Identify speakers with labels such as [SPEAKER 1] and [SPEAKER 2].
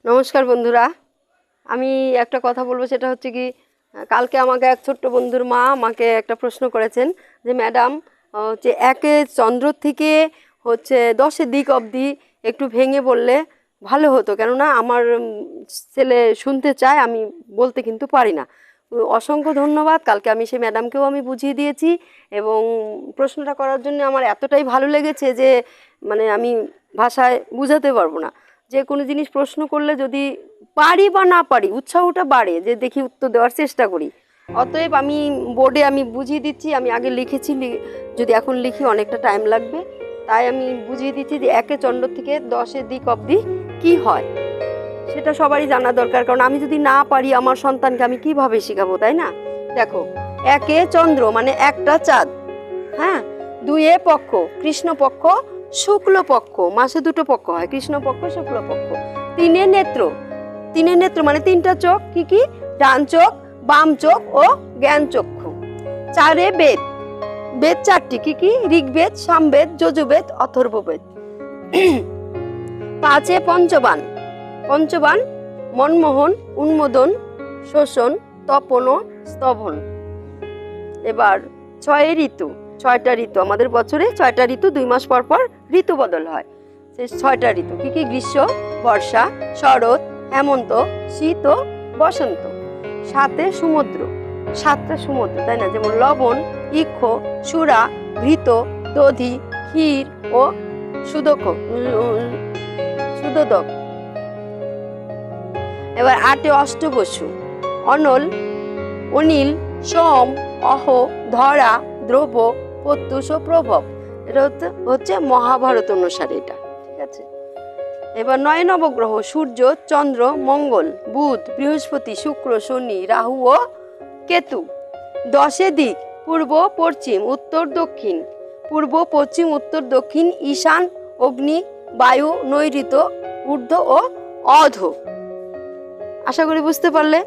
[SPEAKER 1] নমস্কার বন্ধুরা, আমি একটা কথা বলবো, সেটা হচ্ছে কি, কালকে আমাকে এক ছোট্ট বন্ধুর মা আমাকে একটা প্রশ্ন করেছেন যে ম্যাডাম হচ্ছে একে চন্দ্র থেকে হচ্ছে 10-এর দিক অবধি একটু ভেঙে বললে ভালো হতো, কেননা আমার ছেলে শুনতে চায়, আমি বলতে কিন্তু পারি না। অসংখ্য ধন্যবাদ। কালকে আমি সেই ম্যাডামকেও আমি বুঝিয়ে দিয়েছি এবং প্রশ্নটা করার জন্য আমার এতটাই ভালো লেগেছে যে মানে আমি ভাষায় বুঝাতে পারবো না। যে কোনো জিনিস প্রশ্ন করলে যদি পারি বা না পারি, উৎসাহটা বাড়ে, যে দেখি উত্তর দেওয়ার চেষ্টা করি। অতএব আমি বোর্ডে আমি বুঝিয়ে দিচ্ছি, আমি আগে লিখেছি, যদি এখন লিখি অনেকটা টাইম লাগবে, তাই আমি বুঝিয়ে দিচ্ছি যে একে চন্দ্র থেকে 10-এর দিক অবধি কি হয় সেটা সবারই জানা দরকার, কারণ আমি যদি না পারি আমার সন্তানকে আমি কিভাবে শেখাবো, তাই না? দেখো, একে চন্দ্র মানে একটা চাঁদ, হ্যাঁ। 2-এ পক্ষ, কৃষ্ণপক্ষ শুক্লপক্ষ, মাসে 2টো পক্ষ হয়, কৃষ্ণপক্ষ শুক্লপক্ষ। 3-এ নেত্র, 3-এ নেত্র মানে 3টা চোখ, কি কি? ডান চোখ, বাম চোখ ও জ্ঞান চক্ষু। 4-এ বেদ, বেদ 4টি, কি কি? ঋগ্বেদ, সামবেদ, যজুর্বেদ, অথর্ববেদ। 5-এ পঞ্চবান, পঞ্চবান মনমোহন, উন্মোদন, শোষণ, তপন ও স্তবন। এবার 6-এ ঋতু, 6টা ঋতু, আমাদের বছরে 6টা ঋতু, 2 মাস পর পর ঋতু বদল হয়। সেই 6টা ঋতু কি কি? গ্রীষ্ম, বর্ষা, শরৎ, হেমন্ত, শীত ও বসন্ত। 7-এ সমুদ্র, 7টা সমুদ্র, তাই না? যেমন লবণ, ইক্ষ, সুরা, ঘৃত, দধি, ক্ষীর ও সুদোদক। এবার 8-এ অষ্টবসু, অনল, অনিল, সোম, অহ, ধরা, দ্রব্য, প্রত্যুষ ও প্রভব। এটা হচ্ছে মহাভারত অনুসারে, এটা ঠিক আছে। এবার 9 নবগ্রহ, সূর্য, চন্দ্র, মঙ্গল, বুধ, বৃহস্পতি, শুক্র, শনি, রাহু ও কেতু। 10-এ দিক, পূর্ব, পশ্চিম, উত্তর, দক্ষিণ। পূর্ব, পশ্চিম, উত্তর, দক্ষিণ, ঈশান, অগ্নি, বায়ু, নৈঋত্য, ঊর্ধ্ব ও অধ। আশা করি বুঝতে পারলে।